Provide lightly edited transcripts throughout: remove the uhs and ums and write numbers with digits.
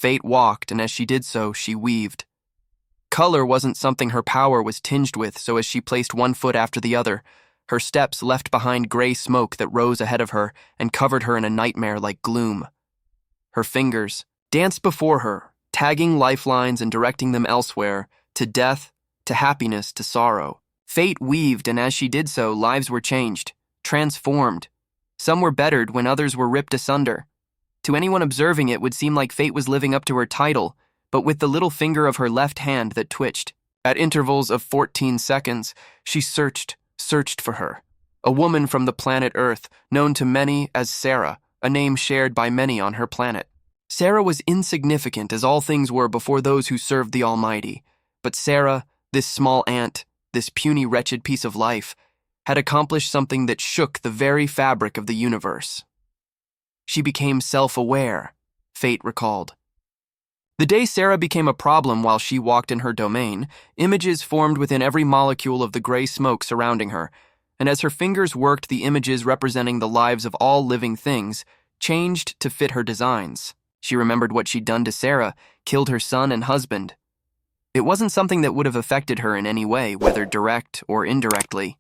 Fate walked, and as she did so, she weaved. Color wasn't something her power was tinged with, so as she placed one foot after the other, her steps left behind gray smoke that rose ahead of her and covered her in a nightmare like gloom. Her fingers danced before her, tagging lifelines and directing them elsewhere, to death, to happiness, to sorrow. Fate weaved, and as she did so, lives were changed, transformed. Some were bettered when others were ripped asunder. To anyone observing it would seem like fate was living up to her title, but with the little finger of her left hand that twitched. At intervals of 14 seconds, she searched for her. A woman from the planet Earth, known to many as Sarah, a name shared by many on her planet. Sarah was insignificant as all things were before those who served the Almighty, but Sarah, this small ant, this puny wretched piece of life, had accomplished something that shook the very fabric of the universe. She became self-aware, Fate recalled. The day Sarah became a problem while she walked in her domain, images formed within every molecule of the gray smoke surrounding her, and as her fingers worked, the images representing the lives of all living things changed to fit her designs. She remembered what she'd done to Sarah, killed her son and husband. It wasn't something that would have affected her in any way, whether direct or indirectly.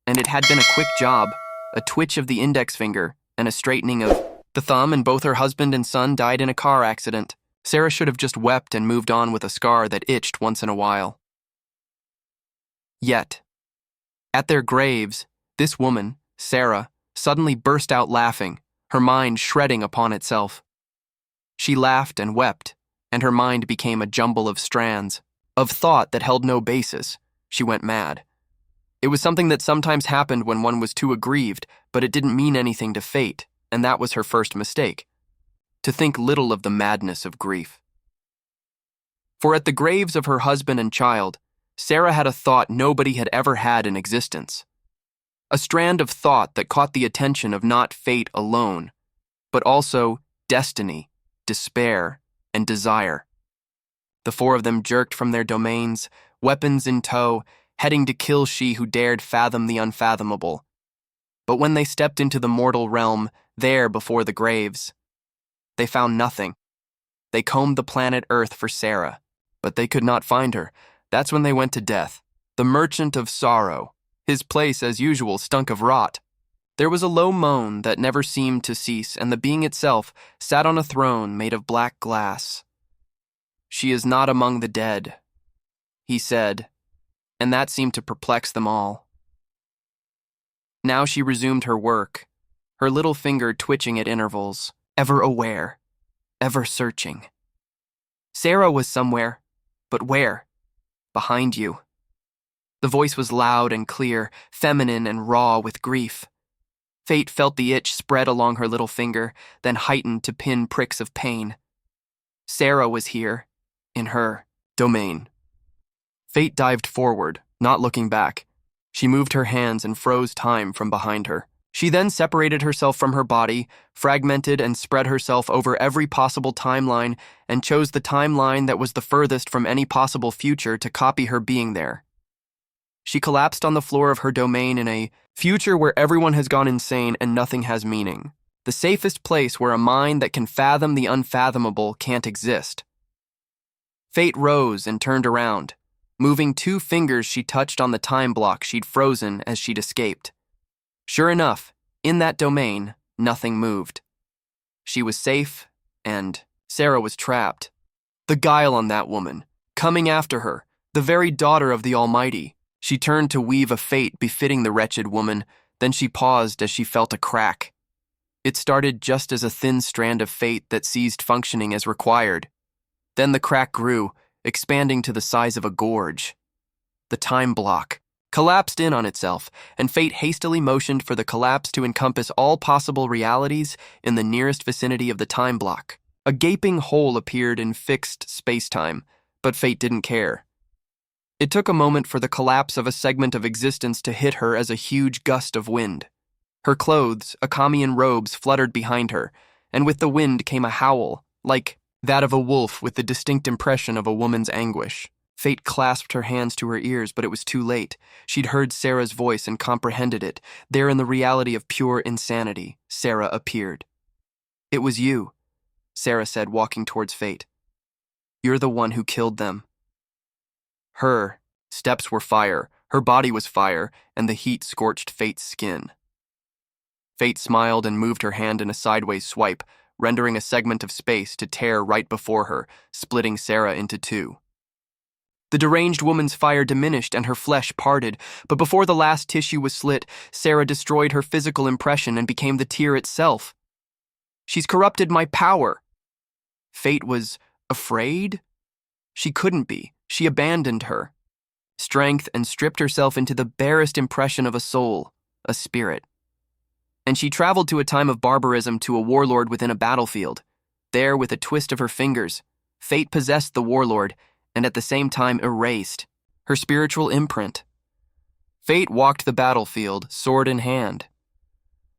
And it had been a quick job, a twitch of the index finger, and a straightening of the thumb, and both her husband and son died in a car accident. Sarah should have just wept and moved on with a scar that itched once in a while. Yet, at their graves, this woman, Sarah, suddenly burst out laughing, her mind shredding upon itself. She laughed and wept, and her mind became a jumble of strands, of thought that held no basis. She went mad. It was something that sometimes happened when one was too aggrieved, but it didn't mean anything to fate, and that was her first mistake. To think little of the madness of grief. For at the graves of her husband and child, Sarah had a thought nobody had ever had in existence. A strand of thought that caught the attention of not fate alone, but also destiny, despair, and desire. The four of them jerked from their domains, weapons in tow, heading to kill she who dared fathom the unfathomable. But when they stepped into the mortal realm, there before the graves, they found nothing. They combed the planet Earth for Sarah, but they could not find her. That's when they went to death. The merchant of sorrow. His place, as usual, stunk of rot. There was a low moan that never seemed to cease, and the being itself sat on a throne made of black glass. "She is not among the dead," he said, and that seemed to perplex them all. Now she resumed her work, her little finger twitching at intervals, ever aware, ever searching. Sarah was somewhere, but where? Behind you. The voice was loud and clear, feminine and raw with grief. Fate felt the itch spread along her little finger, then heightened to pin pricks of pain. Sarah was here, in her domain. Fate dived forward, not looking back. She moved her hands and froze time from behind her. She then separated herself from her body, fragmented and spread herself over every possible timeline, and chose the timeline that was the furthest from any possible future to copy her being there. She collapsed on the floor of her domain in a future where everyone has gone insane and nothing has meaning. The safest place where a mind that can fathom the unfathomable can't exist. Fate rose and turned around. Moving 2 fingers, she touched on the time block she'd frozen as she'd escaped. Sure enough, in that domain, nothing moved. She was safe, and Sarah was trapped. The guile on that woman, coming after her, the very daughter of the Almighty. She turned to weave a fate befitting the wretched woman, then she paused as she felt a crack. It started just as a thin strand of fate that ceased functioning as required. Then the crack grew, expanding to the size of a gorge. The time block collapsed in on itself, and fate hastily motioned for the collapse to encompass all possible realities in the nearest vicinity of the time block. A gaping hole appeared in fixed space-time, but fate didn't care. It took a moment for the collapse of a segment of existence to hit her as a huge gust of wind. Her clothes, Akamian robes, fluttered behind her, and with the wind came a howl, like that of a wolf with the distinct impression of a woman's anguish. Fate clasped her hands to her ears, but it was too late. She'd heard Sarah's voice and comprehended it. There in the reality of pure insanity, Sarah appeared. "It was you," Sarah said, walking towards Fate. You're the one who killed them. Her steps were fire, her body was fire, and the heat scorched Fate's skin. Fate smiled and moved her hand in a sideways swipe, rendering a segment of space to tear right before her, splitting Sarah into two. The deranged woman's fire diminished and her flesh parted, but before the last tissue was slit, Sarah destroyed her physical impression and became the tear itself. She's corrupted my power. Fate was afraid? She couldn't be. She abandoned her strength and stripped herself into the barest impression of a soul, a spirit. And she traveled to a time of barbarism to a warlord within a battlefield. There, with a twist of her fingers, Fate possessed the warlord and at the same time erased her spiritual imprint. Fate walked the battlefield, sword in hand.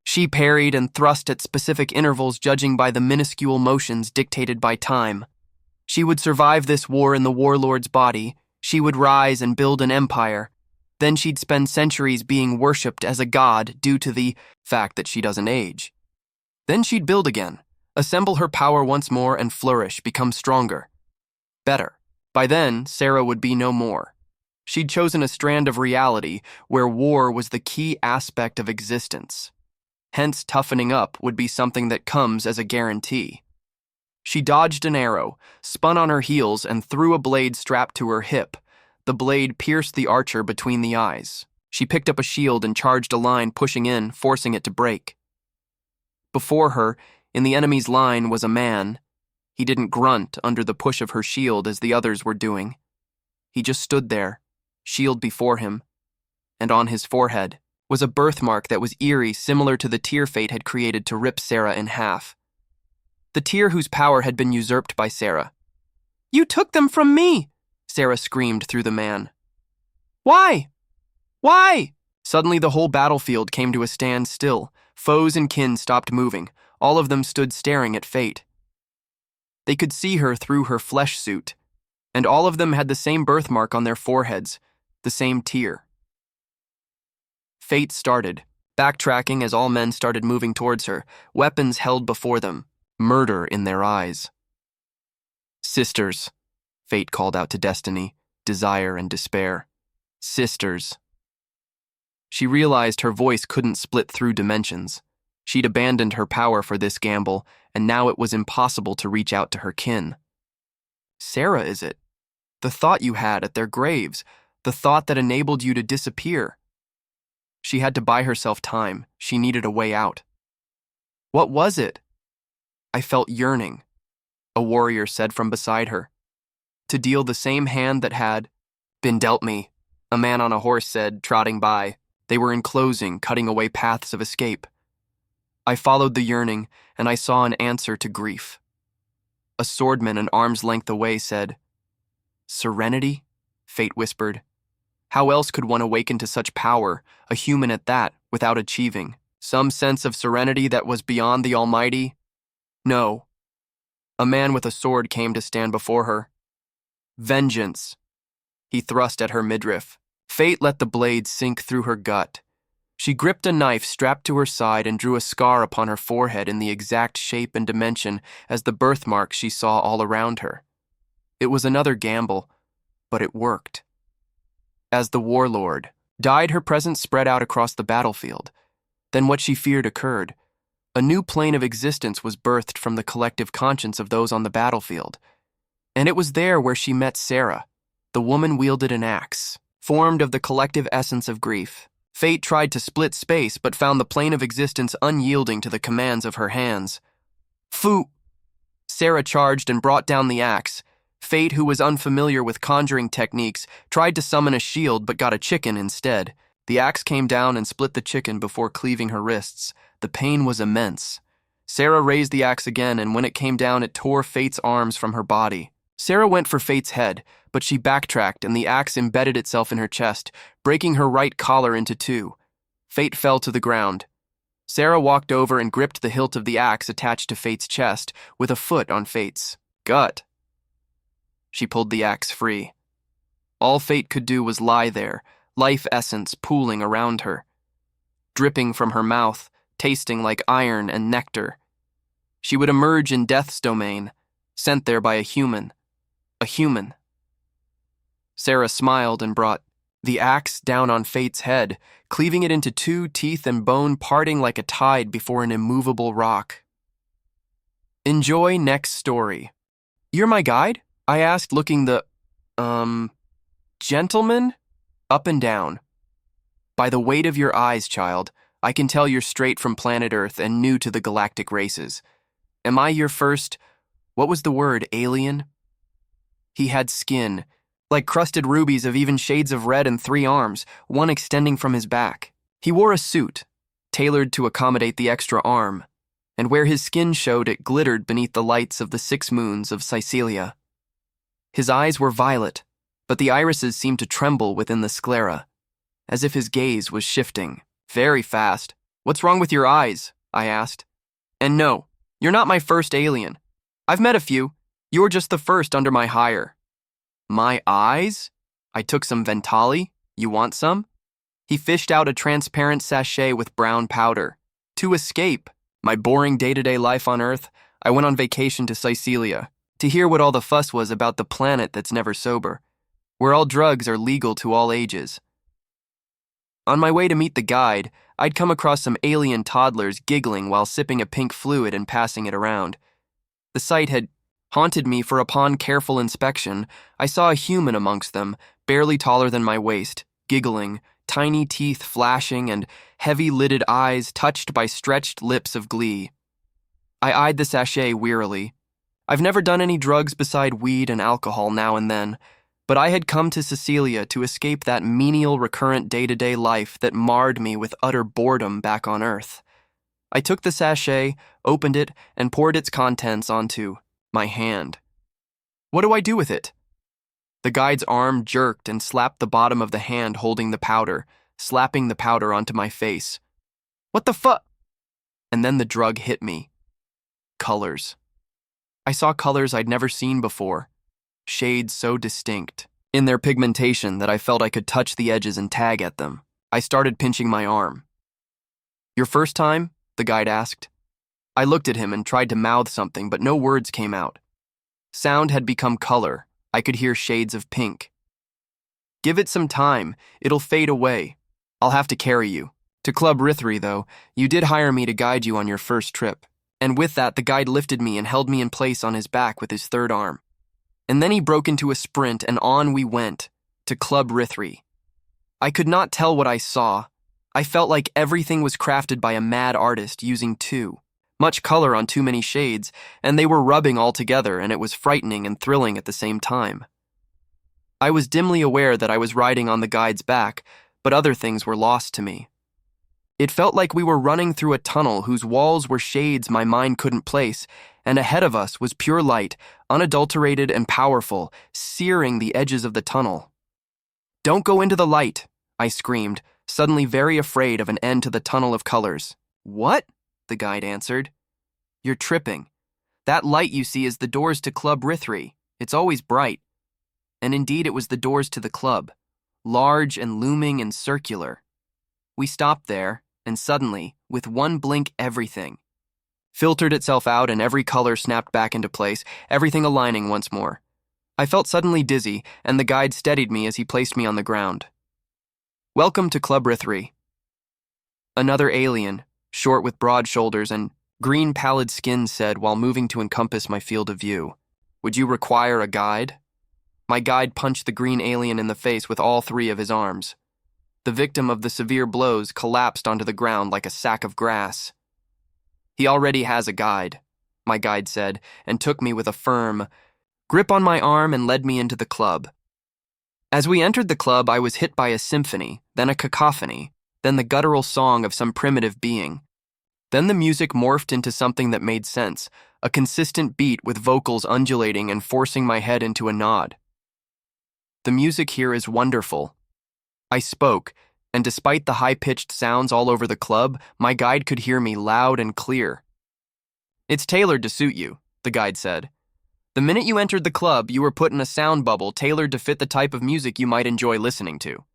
She parried and thrust at specific intervals, judging by the minuscule motions dictated by time. She would survive this war in the warlord's body. She would rise and build an empire. Then she'd spend centuries being worshipped as a god due to the fact that she doesn't age. Then she'd build again, assemble her power once more and flourish, become stronger. Better. By then, Sarah would be no more. She'd chosen a strand of reality where war was the key aspect of existence. Hence, toughening up would be something that comes as a guarantee. She dodged an arrow, spun on her heels, and threw a blade strapped to her hip. The blade pierced the archer between the eyes. She picked up a shield and charged a line, pushing in, forcing it to break. Before her, in the enemy's line, was a man. He didn't grunt under the push of her shield as the others were doing. He just stood there, shield before him, and on his forehead was a birthmark that was eerie, similar to the tear Fate had created to rip Sarah in half. The tear whose power had been usurped by Sarah. "You took them from me!" Sarah screamed through the man. "Why? Why?" Suddenly the whole battlefield came to a standstill. Foes and kin stopped moving. All of them stood staring at Fate. They could see her through her flesh suit, and all of them had the same birthmark on their foreheads, the same tear. Fate started, backtracking as all men started moving towards her, weapons held before them, murder in their eyes. "Sisters," Fate called out to Destiny, Desire, and Despair. "Sisters." She realized her voice couldn't split through dimensions. She'd abandoned her power for this gamble, and now it was impossible to reach out to her kin. "Sarah, is it? The thought you had at their graves, the thought that enabled you to disappear." She had to buy herself time. She needed a way out. "What was it?" "I felt yearning," a warrior said from beside her. "To deal the same hand that had been dealt me," a man on a horse said, trotting by. They were enclosing, cutting away paths of escape. "I followed the yearning, and I saw an answer to grief." A swordman an arm's length away said, "Serenity?" Fate whispered. How else could one awaken to such power, a human at that, without achieving some sense of serenity that was beyond the Almighty? "No." A man with a sword came to stand before her. "Vengeance." He thrust at her midriff. Fate let the blade sink through her gut. She gripped a knife strapped to her side and drew a scar upon her forehead in the exact shape and dimension as the birthmark she saw all around her. It was another gamble, but it worked. As the warlord died, her presence spread out across the battlefield. Then what she feared occurred. A new plane of existence was birthed from the collective conscience of those on the battlefield. And it was there where she met Sarah. The woman wielded an axe, formed of the collective essence of grief. Fate tried to split space, but found the plane of existence unyielding to the commands of her hands. "Fu!" Sarah charged and brought down the axe. Fate, who was unfamiliar with conjuring techniques, tried to summon a shield but got a chicken instead. The axe came down and split the chicken before cleaving her wrists. The pain was immense. Sarah raised the axe again, and when it came down, it tore Fate's arms from her body. Sarah went for Fate's head, but she backtracked and the axe embedded itself in her chest, breaking her right collar into two. Fate fell to the ground. Sarah walked over and gripped the hilt of the axe attached to Fate's chest, with a foot on Fate's gut. She pulled the axe free. All Fate could do was lie there, life essence pooling around her, dripping from her mouth, tasting like iron and nectar. She would emerge in Death's domain, sent there by a human. A human. Sarah smiled and brought the axe down on Fate's head, cleaving it into two, teeth and bone parting like a tide before an immovable rock. Enjoy next story. You're my guide? I asked, looking gentleman? Up and down. By the weight of your eyes, child, I can tell you're straight from planet Earth and new to the galactic races. Am I your first, what was the word, alien? He had skin, like crusted rubies of even shades of red, and 3 arms, one extending from his back. He wore a suit, tailored to accommodate the extra arm, and where his skin showed it glittered beneath the lights of the 6 moons of Sicilia. His eyes were violet, but the irises seemed to tremble within the sclera, as if his gaze was shifting, very fast. What's wrong with your eyes? I asked. And no, you're not my first alien. I've met a few. You're just the first under my hire. My eyes? I took some Ventali. You want some? He fished out a transparent sachet with brown powder. To escape my boring day-to-day life on Earth, I went on vacation to Sicilia to hear what all the fuss was about the planet that's never sober, where all drugs are legal to all ages. On my way to meet the guide, I'd come across some alien toddlers giggling while sipping a pink fluid and passing it around. The sight had haunted me, for upon careful inspection, I saw a human amongst them, barely taller than my waist, giggling, tiny teeth flashing and heavy-lidded eyes touched by stretched lips of glee. I eyed the sachet wearily. I've never done any drugs beside weed and alcohol now and then, but I had come to Sicilia to escape that menial, recurrent day-to-day life that marred me with utter boredom back on Earth. I took the sachet, opened it, and poured its contents onto my hand. What do I do with it? The guide's arm jerked and slapped the bottom of the hand holding the powder, slapping the powder onto my face. What the fu— And then the drug hit me. Colors. I saw colors I'd never seen before, shades so distinct in their pigmentation that I felt I could touch the edges and tag at them. I started pinching my arm. Your first time? The guide asked. I looked at him and tried to mouth something, but no words came out. Sound had become color. I could hear shades of pink. Give it some time. It'll fade away. I'll have to carry you. To Club Rithri, though, you did hire me to guide you on your first trip. And with that, the guide lifted me and held me in place on his back with his 3rd arm. And then he broke into a sprint, and on we went, to Club Rithri. I could not tell what I saw. I felt like everything was crafted by a mad artist using much color on too many shades, and they were rubbing all together, and it was frightening and thrilling at the same time. I was dimly aware that I was riding on the guide's back, but other things were lost to me. It felt like we were running through a tunnel whose walls were shades my mind couldn't place, and ahead of us was pure light, unadulterated and powerful, searing the edges of the tunnel. Don't go into the light, I screamed, suddenly very afraid of an end to the tunnel of colors. What? The guide answered. You're tripping. That light you see is the doors to Club Rithri. It's always bright. And indeed it was the doors to the club, large and looming and circular. We stopped there, and suddenly, with one blink, everything filtered itself out and every color snapped back into place, everything aligning once more. I felt suddenly dizzy, and the guide steadied me as he placed me on the ground. Welcome to Club Rithri. Another alien, short with broad shoulders and green pallid skin, said while moving to encompass my field of view. Would you require a guide? My guide punched the green alien in the face with all 3 of his arms. The victim of the severe blows collapsed onto the ground like a sack of grass. He already has a guide, my guide said, and took me with a firm grip on my arm and led me into the club. As we entered the club, I was hit by a symphony, then a cacophony, then the guttural song of some primitive being. Then the music morphed into something that made sense, a consistent beat with vocals undulating and forcing my head into a nod. The music here is wonderful. I spoke, and despite the high-pitched sounds all over the club, my guide could hear me loud and clear. It's tailored to suit you, the guide said. The minute you entered the club, you were put in a sound bubble tailored to fit the type of music you might enjoy listening to.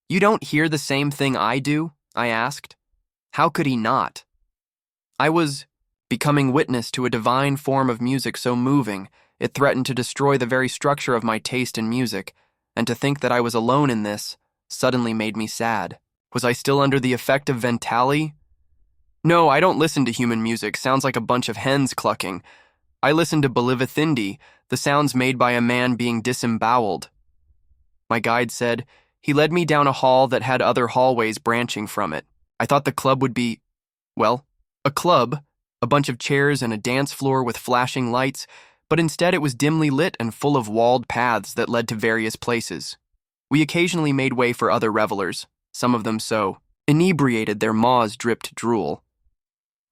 You don't hear the same thing I do? I asked. How could he not? I was becoming witness to a divine form of music so moving, It threatened to destroy the very structure of my taste in music, and to think that I was alone in this suddenly made me sad. Was I still under the effect of Ventali? No, I don't listen to human music. Sounds like a bunch of hens clucking. I listen to Bolivithindi, the sounds made by a man being disemboweled. My guide said. He led me down a hall that had other hallways branching from it. I thought the club would be, well, a club, a bunch of chairs and a dance floor with flashing lights, but instead it was dimly lit and full of walled paths that led to various places. We occasionally made way for other revelers, some of them so inebriated their maws dripped drool.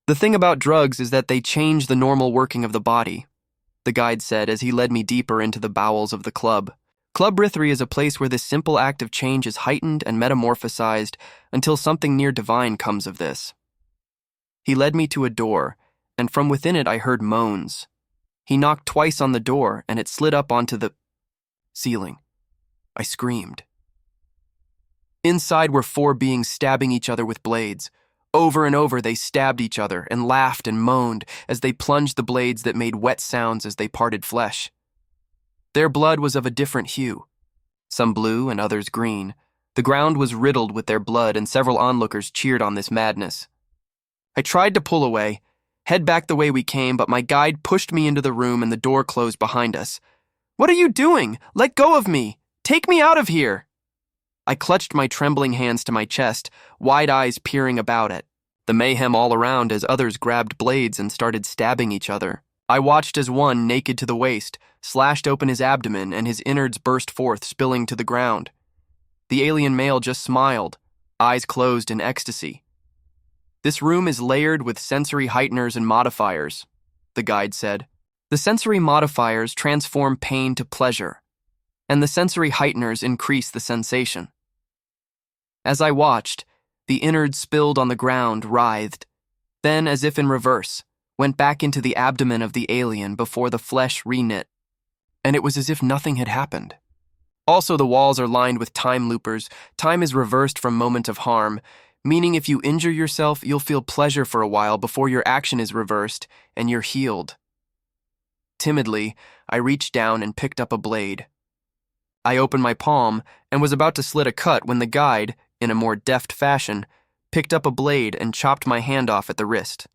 The thing about drugs is that they change the normal working of the body, the guide said as he led me deeper into the bowels of the club. Club Rithri is a place where this simple act of change is heightened and metamorphosized until something near divine comes of this. He led me to a door, and from within it I heard moans. He knocked twice on the door, and it slid up onto the ceiling. I screamed. Inside were 4 beings stabbing each other with blades. Over and over they stabbed each other and laughed and moaned as they plunged the blades that made wet sounds as they parted flesh. Their blood was of a different hue, some blue and others green. The ground was riddled with their blood, and several onlookers cheered on this madness. I tried to pull away, head back the way we came, but my guide pushed me into the room and the door closed behind us. "What are you doing? Let go of me! Take me out of here!" I clutched my trembling hands to my chest, wide eyes peering about it. The mayhem all around as others grabbed blades and started stabbing each other. I watched as one, naked to the waist, slashed open his abdomen and his innards burst forth, spilling to the ground. The alien male just smiled, eyes closed in ecstasy. "This room is layered with sensory heighteners and modifiers," the guide said. "The sensory modifiers transform pain to pleasure, and the sensory heighteners increase the sensation." As I watched, the innards spilled on the ground, writhed, then, as if in reverse, went back into the abdomen of the alien before the flesh reknit, and it was as if nothing had happened. Also, the walls are lined with time loopers. Time is reversed from moment of harm, meaning if you injure yourself, you'll feel pleasure for a while before your action is reversed and you're healed. Timidly, I reached down and picked up a blade. I opened my palm and was about to slit a cut when the guide, in a more deft fashion, picked up a blade and chopped my hand off at the wrist.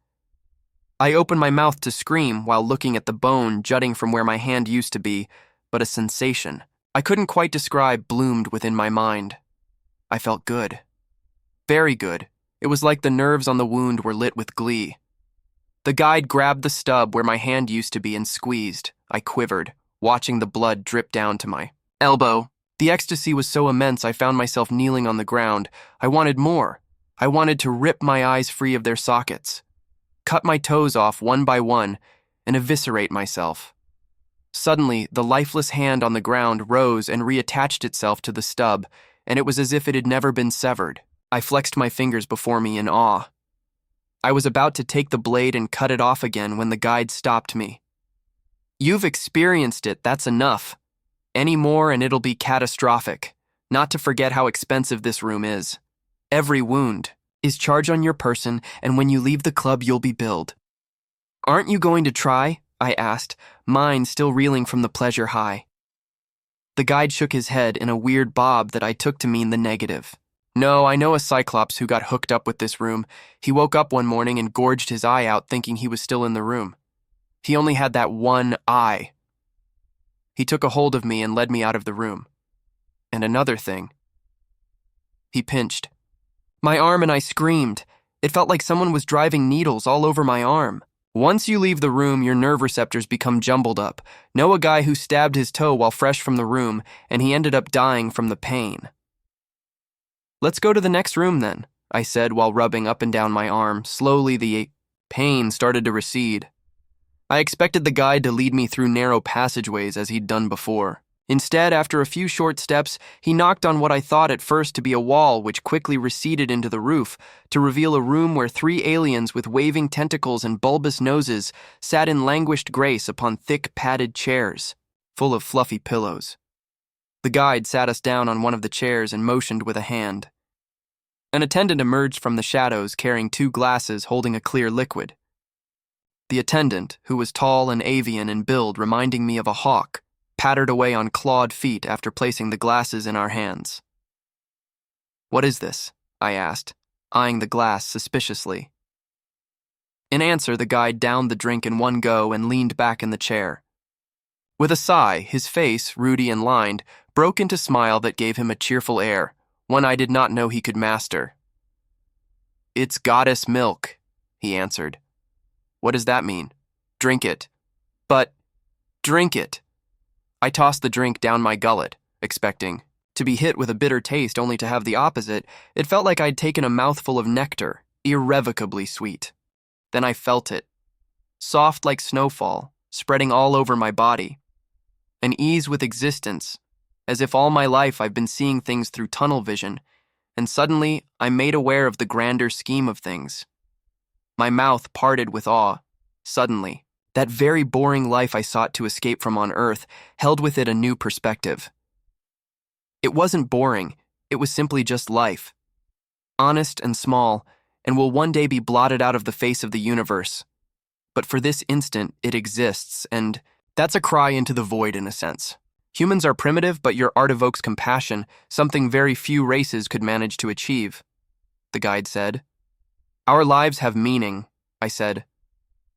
I opened my mouth to scream while looking at the bone jutting from where my hand used to be, but a sensation I couldn't quite describe bloomed within my mind. I felt good. Very good. It was like the nerves on the wound were lit with glee. The guide grabbed the stub where my hand used to be and squeezed. I quivered, watching the blood drip down to my elbow. The ecstasy was so immense I found myself kneeling on the ground. I wanted more. I wanted to rip my eyes free of their sockets, cut my toes off one by one, and eviscerate myself. Suddenly, the lifeless hand on the ground rose and reattached itself to the stub, and it was as if it had never been severed. I flexed my fingers before me in awe. I was about to take the blade and cut it off again when the guide stopped me. "You've experienced it, that's enough. Any more and it'll be catastrophic. Not to forget how expensive this room is. Every wound is charged on your person, and when you leave the club, you'll be billed." "Aren't you going to try?" I asked, mine still reeling from the pleasure high. The guide shook his head in a weird bob that I took to mean the negative. "No, I know a Cyclops who got hooked up with this room. He woke up one morning and gorged his eye out thinking he was still in the room. He only had that one eye." He took a hold of me and led me out of the room. "And another thing." He pinched my arm and I screamed. It felt like someone was driving needles all over my arm. "Once you leave the room, your nerve receptors become jumbled up. Know a guy who stabbed his toe while fresh from the room, and he ended up dying from the pain." "Let's go to the next room then," I said while rubbing up and down my arm. Slowly the pain started to recede. I expected the guide to lead me through narrow passageways as he'd done before. Instead, after a few short steps, he knocked on what I thought at first to be a wall which quickly receded into the roof to reveal a room where 3 aliens with waving tentacles and bulbous noses sat in languished grace upon thick padded chairs, full of fluffy pillows. The guide sat us down on one of the chairs and motioned with a hand. An attendant emerged from the shadows carrying 2 glasses holding a clear liquid. The attendant, who was tall and avian in build, reminding me of a hawk, pattered away on clawed feet after placing the glasses in our hands. "What is this?" I asked, eyeing the glass suspiciously. In answer, the guide downed the drink in one go and leaned back in the chair. With a sigh, his face, ruddy and lined, broke into a smile that gave him a cheerful air, one I did not know he could master. "It's goddess milk," he answered. "What does that mean?" "Drink it." "But, drink it." I tossed the drink down my gullet, expecting to be hit with a bitter taste only to have the opposite. It felt like I'd taken a mouthful of nectar, irrevocably sweet. Then I felt it, soft like snowfall, spreading all over my body. An ease with existence, as if all my life I've been seeing things through tunnel vision, and suddenly I'm made aware of the grander scheme of things. My mouth parted with awe. Suddenly, that very boring life I sought to escape from on Earth held with it a new perspective. It wasn't boring, it was simply just life. Honest and small, and will one day be blotted out of the face of the universe. But for this instant, it exists, and that's a cry into the void in a sense. Humans are primitive, but your art evokes compassion, something very few races could manage to achieve, the guide said. "Our lives have meaning," I said.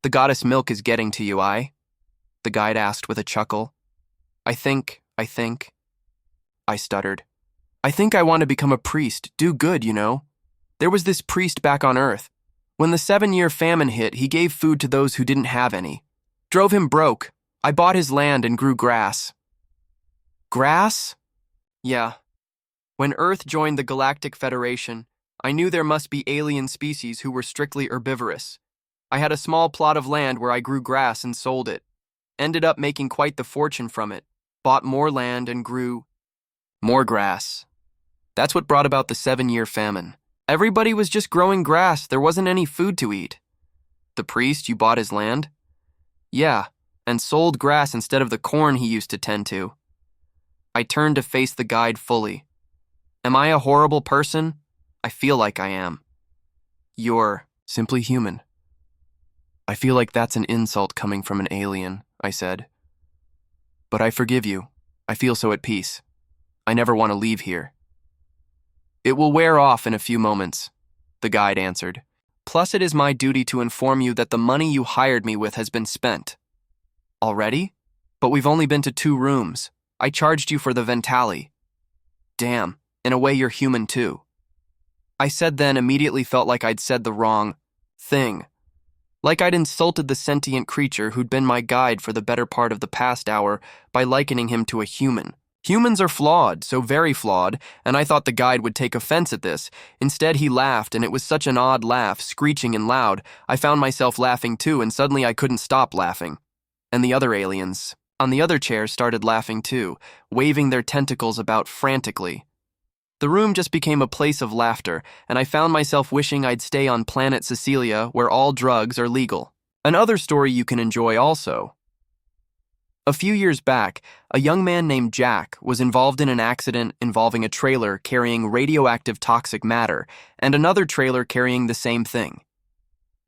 "The goddess milk is getting to you, the guide asked with a chuckle. I think, I stuttered. "I think I want to become a priest, do good, you know. There was this priest back on Earth. When the 7-year famine hit, he gave food to those who didn't have any. Drove him broke. I bought his land and grew grass." "Grass?" "Yeah. When Earth joined the Galactic Federation, I knew there must be alien species who were strictly herbivorous. I had a small plot of land where I grew grass and sold it. Ended up making quite the fortune from it. Bought more land and grew more grass. That's what brought about the 7-year famine. Everybody was just growing grass. There wasn't any food to eat." "The priest, you bought his land?" "Yeah, and sold grass instead of the corn he used to tend to." I turned to face the guide fully. "Am I a horrible person? I feel like I am." "You're simply human." "I feel like that's an insult coming from an alien," I said. "But I forgive you. I feel so at peace. I never want to leave here." "It will wear off in a few moments," the guide answered. "Plus it is my duty to inform you that the money you hired me with has been spent." "Already? But we've only been to 2 rooms. I charged you for the Ventali." "Damn, in a way you're human too." I said then immediately felt like I'd said the wrong thing. Like I'd insulted the sentient creature who'd been my guide for the better part of the past hour by likening him to a human. Humans are flawed, so very flawed, and I thought the guide would take offense at this. Instead, he laughed, and it was such an odd laugh, screeching and loud. I found myself laughing too, and suddenly I couldn't stop laughing. And the other aliens on the other chair started laughing too, waving their tentacles about frantically. The room just became a place of laughter, and I found myself wishing I'd stay on planet Cecilia, where all drugs are legal. Another story you can enjoy also. A few years back, a young man named Jack was involved in an accident involving a trailer carrying radioactive toxic matter and another trailer carrying the same thing.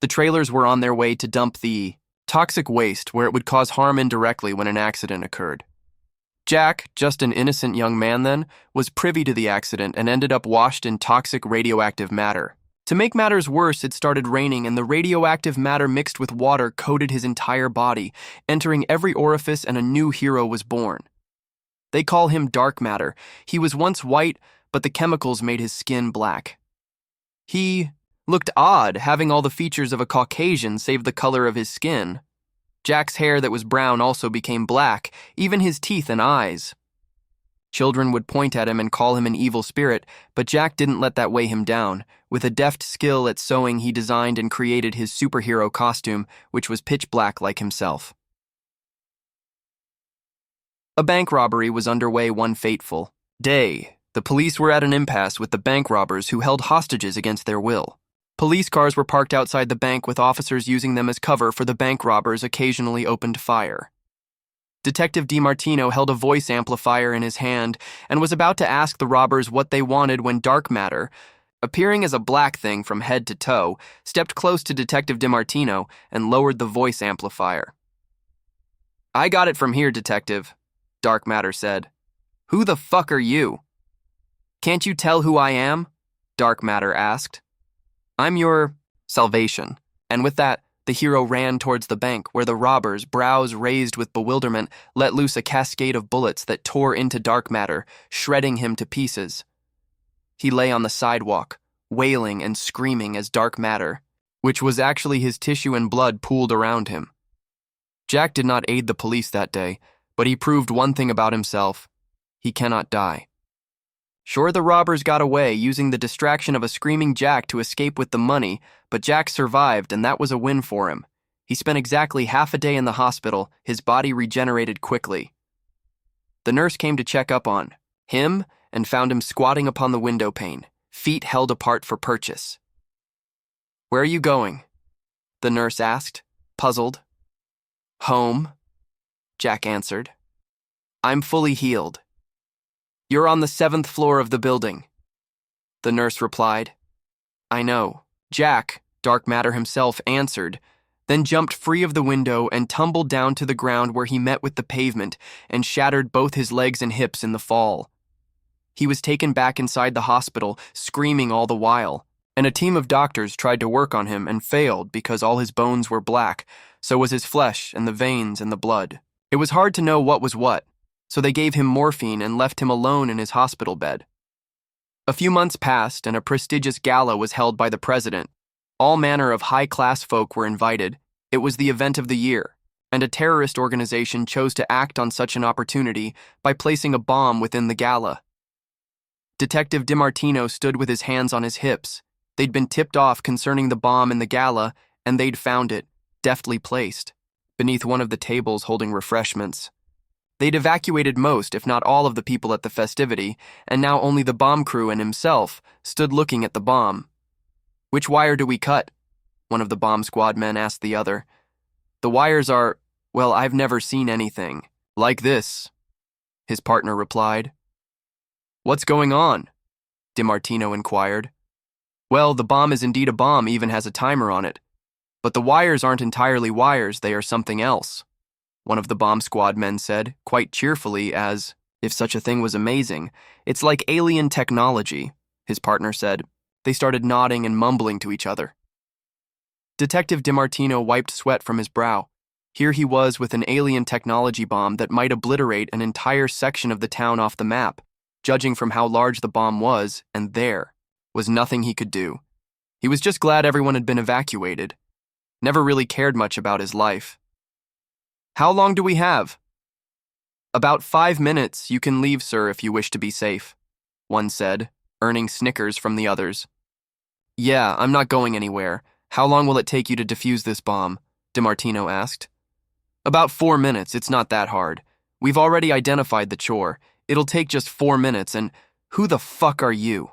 The trailers were on their way to dump the toxic waste where it would cause harm indirectly when an accident occurred. Jack, just an innocent young man then, was privy to the accident and ended up washed in toxic radioactive matter. To make matters worse, it started raining and the radioactive matter mixed with water coated his entire body, entering every orifice, and a new hero was born. They call him dark matter. He was once white, but the chemicals made his skin black. He looked odd, having all the features of a Caucasian save the color of his skin. Jack's hair that was brown also became black, even his teeth and eyes. Children would point at him and call him an evil spirit, but Jack didn't let that weigh him down. With a deft skill at sewing, he designed and created his superhero costume, which was pitch black like himself. A bank robbery was underway one fateful day. The police were at an impasse with the bank robbers who held hostages against their will. Police cars were parked outside the bank with officers using them as cover for the bank robbers occasionally opened fire. Detective DiMartino held a voice amplifier in his hand and was about to ask the robbers what they wanted when dark matter, appearing as a black thing from head to toe, stepped close to Detective DiMartino and lowered the voice amplifier. "I got it from here, Detective," Dark Matter said. "Who the fuck are you?" "Can't you tell who I am?" Dark Matter asked. "I'm your salvation." And with that, the hero ran towards the bank where the robbers, brows raised with bewilderment, let loose a cascade of bullets that tore into Dark Matter, shredding him to pieces. He lay on the sidewalk, wailing and screaming as Dark Matter, which was actually his tissue and blood, pooled around him. Jack did not aid the police that day, but he proved one thing about himself: he cannot die. Sure, the robbers got away using the distraction of a screaming Jack to escape with the money, but Jack survived, and that was a win for him. He spent exactly half a day in the hospital, his body regenerated quickly. The nurse came to check up on him and found him squatting upon the window pane, feet held apart for purchase. "Where are you going?" the nurse asked, puzzled. "Home," Jack answered. "I'm fully healed." "You're on the 7th floor of the building," the nurse replied. "I know." Jack, Dark Matter himself, answered, then jumped free of the window and tumbled down to the ground, where he met with the pavement and shattered both his legs and hips in the fall. He was taken back inside the hospital, screaming all the while, and a team of doctors tried to work on him and failed because all his bones were black, so was his flesh and the veins and the blood. It was hard to know what was what, so they gave him morphine and left him alone in his hospital bed. A few months passed, and a prestigious gala was held by the president. All manner of high-class folk were invited. It was the event of the year, and a terrorist organization chose to act on such an opportunity by placing a bomb within the gala. Detective DiMartino stood with his hands on his hips. They'd been tipped off concerning the bomb in the gala, and they'd found it, deftly placed, beneath one of the tables holding refreshments. They'd evacuated most, if not all, of the people at the festivity, and now only the bomb crew and himself stood looking at the bomb. "Which wire do we cut?" one of the bomb squad men asked the other. "The wires are, well, I've never seen anything like this," his partner replied. "What's going on?" DiMartino inquired. "Well, the bomb is indeed a bomb, even has a timer on it. But the wires aren't entirely wires, they are something else," one of the bomb squad men said, quite cheerfully, as if such a thing was amazing. "It's like alien technology," his partner said. They started nodding and mumbling to each other. Detective DiMartino wiped sweat from his brow. Here he was with an alien technology bomb that might obliterate an entire section of the town off the map. Judging from how large the bomb was, and there was nothing he could do. He was just glad everyone had been evacuated. Never really cared much about his life. "How long do we have?" "About 5 minutes. You can leave, sir, if you wish to be safe," one said, earning snickers from the others. "Yeah, I'm not going anywhere. How long will it take you to defuse this bomb?" DiMartino asked. "About 4 minutes. It's not that hard. We've already identified the chore. It'll take just 4 minutes, and who the fuck are you?"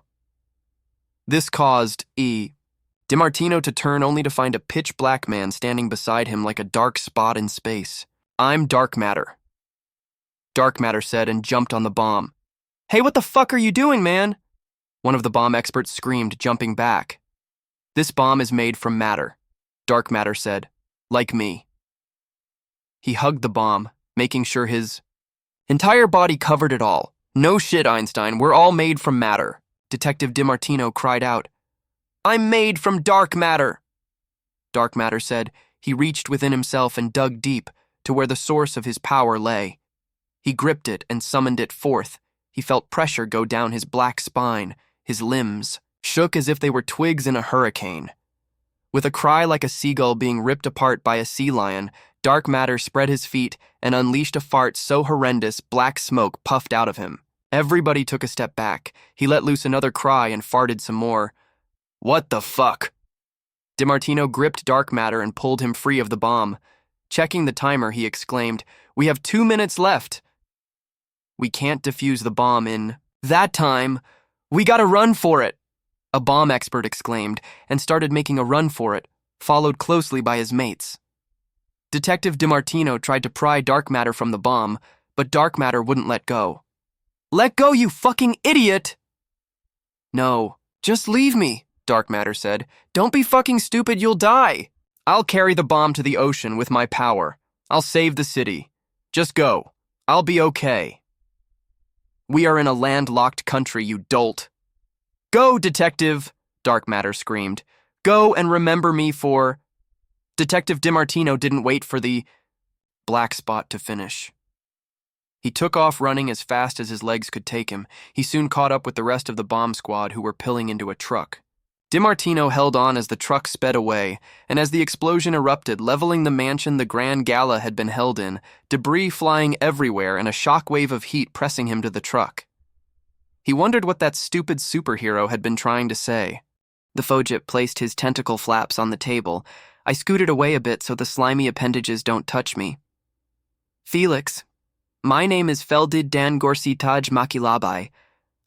This caused DiMartino to turn, only to find a pitch-black man standing beside him like a dark spot in space. "I'm Dark Matter," Dark Matter said, and jumped on the bomb. "Hey, what the fuck are you doing, man?" one of the bomb experts screamed, jumping back. "This bomb is made from matter," Dark Matter said, "like me." He hugged the bomb, making sure his entire body covered it all. "No shit, Einstein, we're all made from matter," Detective DiMartino cried out. "I'm made from dark matter," Dark Matter said. He reached within himself and dug deep to where the source of his power lay. He gripped it and summoned it forth. He felt pressure go down his black spine. His limbs shook as if they were twigs in a hurricane. With a cry like a seagull being ripped apart by a sea lion, Dark Matter spread his feet and unleashed a fart so horrendous black smoke puffed out of him. Everybody took a step back. He let loose another cry and farted some more. "What the fuck?" DiMartino gripped Dark Matter and pulled him free of the bomb. Checking the timer, he exclaimed, "We have 2 minutes left. We can't defuse the bomb in that time. We gotta run for it," a bomb expert exclaimed, and started making a run for it, followed closely by his mates. Detective DiMartino tried to pry Dark Matter from the bomb, but Dark Matter wouldn't let go. "Let go, you fucking idiot!" "No, Just leave me, Dark Matter said. Don't be fucking stupid, you'll die. I'll carry the bomb to the ocean with my power. I'll save the city. Just go. I'll be okay. We are in a landlocked country, you dolt. Go, detective, Dark Matter screamed. Go and remember me for... Detective DiMartino didn't wait for the black spot to finish. He took off running as fast as his legs could take him. He soon caught up with the rest of the bomb squad who were pilling into a truck. DiMartino held on as the truck sped away, and as the explosion erupted, leveling the mansion the Grand Gala had been held in, debris flying everywhere and a shockwave of heat pressing him to the truck. He wondered what that stupid superhero had been trying to say. The Fojip placed his tentacle flaps on the table. I scooted away a bit so the slimy appendages don't touch me. Felix, my name is Feldid Dan Gorsitaj Makilabai.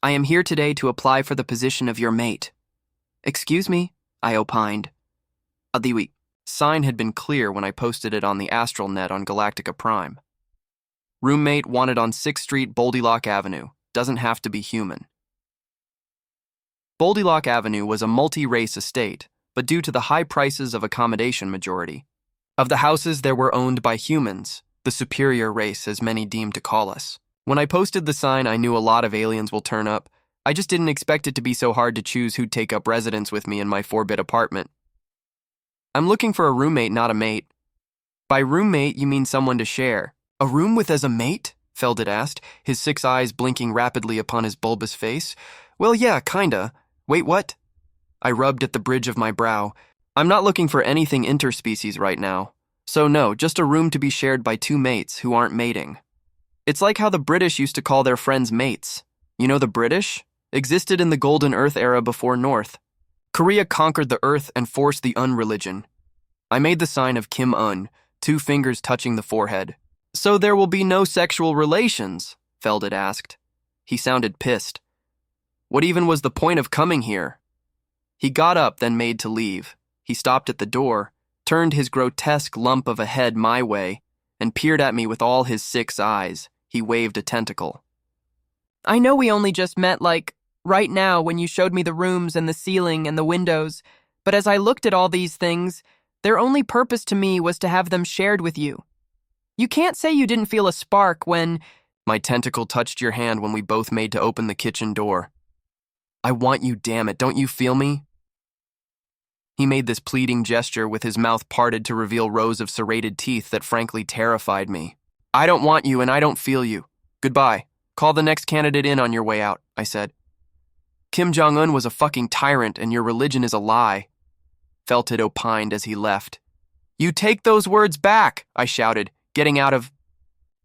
I am here today to apply for the position of your mate. Excuse me, I opined. The sign had been clear when I posted it on the Astral Net on GalacticPrime. Roommate wanted on 6th Street, Boldylock Avenue. Doesn't have to be human. Boldylock Avenue was a multi-race estate, but due to the high prices of accommodation majority of the houses there were owned by humans, the superior race as many deemed to call us. When I posted the sign, I knew a lot of aliens will turn up. I just didn't expect it to be so hard to choose who'd take up residence with me in my 4-bit apartment. I'm looking for a roommate, not a mate. By roommate, you mean someone to share. A room with as a mate? Feldit asked, his 6 eyes blinking rapidly upon his bulbous face. Well, yeah, kinda. Wait, what? I rubbed at the bridge of my brow. I'm not looking for anything interspecies right now. So no, just a room to be shared by 2 mates who aren't mating. It's like how the British used to call their friends mates. You know the British? Existed in the Golden Earth era before North. Korea conquered the Earth and forced the Un-religion. I made the sign of Kim Un, 2 fingers touching the forehead. So there will be no sexual relations? Feldit asked. He sounded pissed. What even was the point of coming here? He got up, then made to leave. He stopped at the door, turned his grotesque lump of a head my way, and peered at me with all his 6 eyes. He waved a tentacle. I know we only just met, right now when you showed me the rooms and the ceiling and the windows, but as I looked at all these things, their only purpose to me was to have them shared with you. You can't say you didn't feel a spark when... My tentacle touched your hand when we both made to open the kitchen door. I want you, damn it, don't you feel me? He made this pleading gesture with his mouth parted to reveal rows of serrated teeth that frankly terrified me. I don't want you and I don't feel you. Goodbye. Call the next candidate in on your way out, I said. Kim Jong-un was a fucking tyrant and your religion is a lie. Felted opined as he left. You take those words back, I shouted, getting out of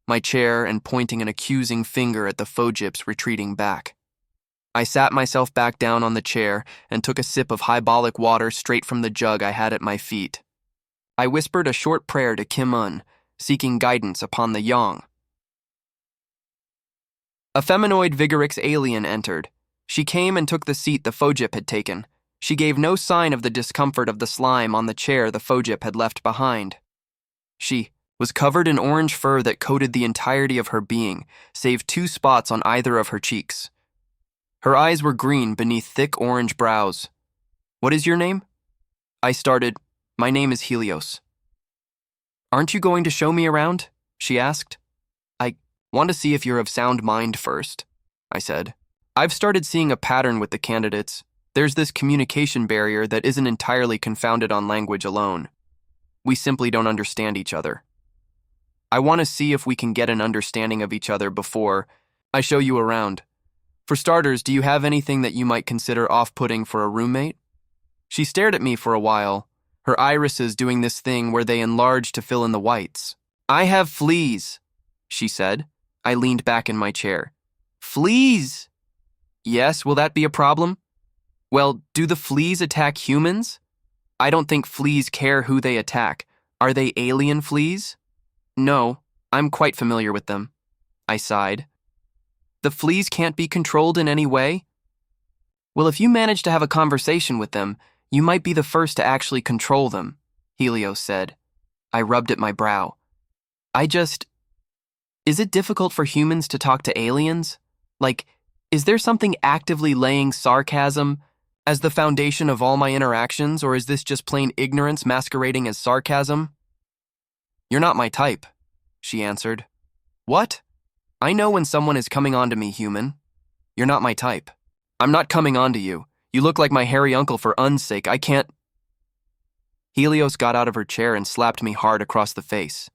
my chair and pointing an accusing finger at the Fojips retreating back. I sat myself back down on the chair and took a sip of highbolic water straight from the jug I had at my feet. I whispered a short prayer to Kim Un, seeking guidance upon the Yang. A feminoid Vigorix alien entered. She came and took the seat the Fojip had taken. She gave no sign of the discomfort of the slime on the chair the Fojip had left behind. She was covered in orange fur that coated the entirety of her being, save 2 spots on either of her cheeks. Her eyes were green beneath thick orange brows. What is your name? I started, my name is Helios. Aren't you going to show me around? She asked. I want to see if you're of sound mind first, I said. I've started seeing a pattern with the candidates. There's this communication barrier that isn't entirely confounded on language alone. We simply don't understand each other. I want to see if we can get an understanding of each other before I show you around. For starters, do you have anything that you might consider off-putting for a roommate? She stared at me for a while, her irises doing this thing where they enlarge to fill in the whites. I have fleas, she said. I leaned back in my chair. Fleas? Yes, will that be a problem? Well, do the fleas attack humans? I don't think fleas care who they attack. Are they alien fleas? No, I'm quite familiar with them. I sighed. The fleas can't be controlled in any way? Well, if you manage to have a conversation with them, you might be the first to actually control them, Helios said. I rubbed at my brow. Is it difficult for humans to talk to aliens? Is there something actively laying sarcasm, as the foundation of all my interactions, or is this just plain ignorance masquerading as sarcasm? You're not my type, she answered. What? I know when someone is coming on to me, human. You're not my type. I'm not coming on to you. You look like my hairy uncle for un's sake. I can't. Helios got out of her chair and slapped me hard across the face.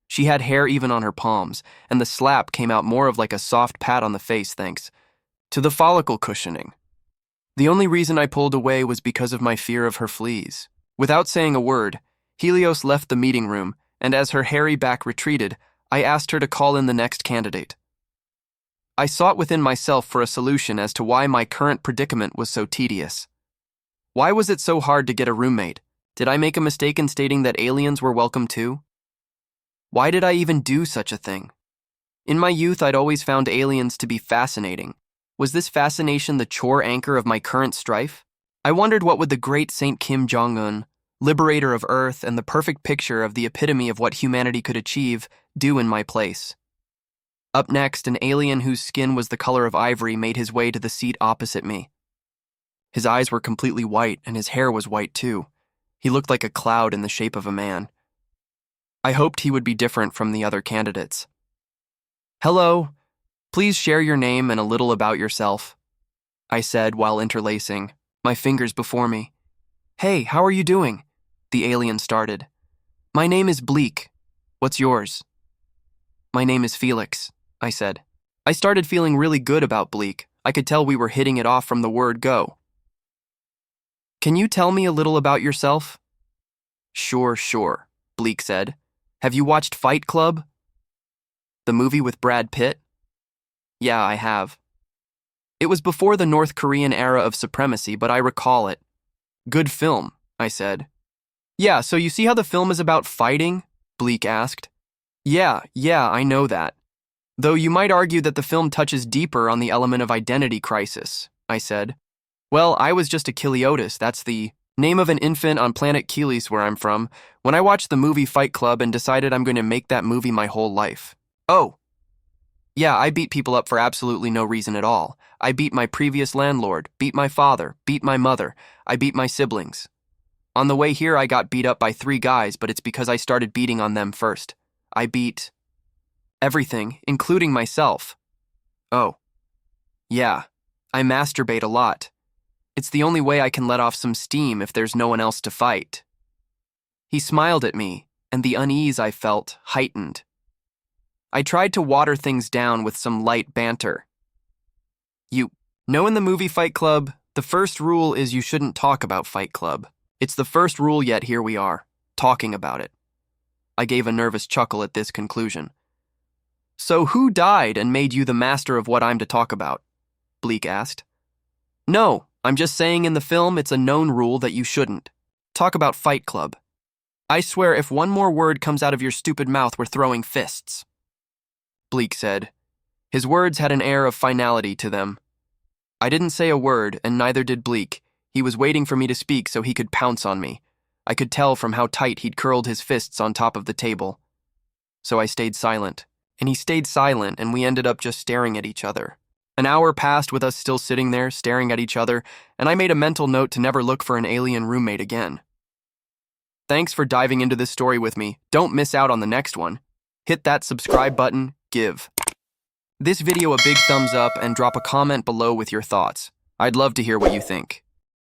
She had hair even on her palms, and the slap came out more of like a soft pat on the face thanks to the follicle cushioning. The only reason I pulled away was because of my fear of her fleas. Without saying a word, Helios left the meeting room, and as her hairy back retreated, I asked her to call in the next candidate. I sought within myself for a solution as to why my current predicament was so tedious. Why was it so hard to get a roommate? Did I make a mistake in stating that aliens were welcome too? Why did I even do such a thing? In my youth, I'd always found aliens to be fascinating. Was this fascination the chore anchor of my current strife? I wondered what would the great Saint Kim Jong-un, liberator of Earth and the perfect picture of the epitome of what humanity could achieve, do in my place. Up next, an alien whose skin was the color of ivory made his way to the seat opposite me. His eyes were completely white, and his hair was white too. He looked like a cloud in the shape of a man. I hoped he would be different from the other candidates. Hello, please share your name and a little about yourself, I said while interlacing, my fingers before me. Hey, how are you doing? The alien started. My name is Bleak. What's yours? My name is Felix, I said. I started feeling really good about Bleak. I could tell we were hitting it off from the word go. Can you tell me a little about yourself? Sure, Bleak said. Have you watched Fight Club? The movie with Brad Pitt? Yeah, I have. It was before the North Korean era of supremacy, but I recall it. Good film, I said. Yeah, so you see how the film is about fighting? Bleak asked. Yeah, I know that. Though you might argue that the film touches deeper on the element of identity crisis, I said. Well, I was just a Kiliotis, that's the name of an infant on planet Kelis where I'm from, when I watched the movie Fight Club and decided I'm going to make that movie my whole life. Oh. Yeah, I beat people up for absolutely no reason at all. I beat my previous landlord, beat my father, beat my mother, I beat my siblings. On the way here, I got beat up by 3 guys, but it's because I started beating on them first. I beat everything, including myself. Oh. Yeah, I masturbate a lot. It's the only way I can let off some steam if there's no one else to fight. He smiled at me, and the unease I felt heightened. I tried to water things down with some light banter. You know, in the movie Fight Club, the first rule is you shouldn't talk about Fight Club. It's the first rule, yet here we are, talking about it. I gave a nervous chuckle at this conclusion. So who died and made you the master of what I'm to talk about? Bleak asked. No, I'm just saying in the film it's a known rule that you shouldn't. Talk about Fight Club. I swear if one more word comes out of your stupid mouth, we're throwing fists. Bleak said. His words had an air of finality to them. I didn't say a word, and neither did Bleak. He was waiting for me to speak so he could pounce on me. I could tell from how tight he'd curled his fists on top of the table. So I stayed silent, and he stayed silent, and we ended up just staring at each other. An hour passed with us still sitting there, staring at each other, and I made a mental note to never look for an alien roommate again. Thanks for diving into this story with me. Don't miss out on the next one. Hit that subscribe button, give this video a big thumbs up, and drop a comment below with your thoughts. I'd love to hear what you think.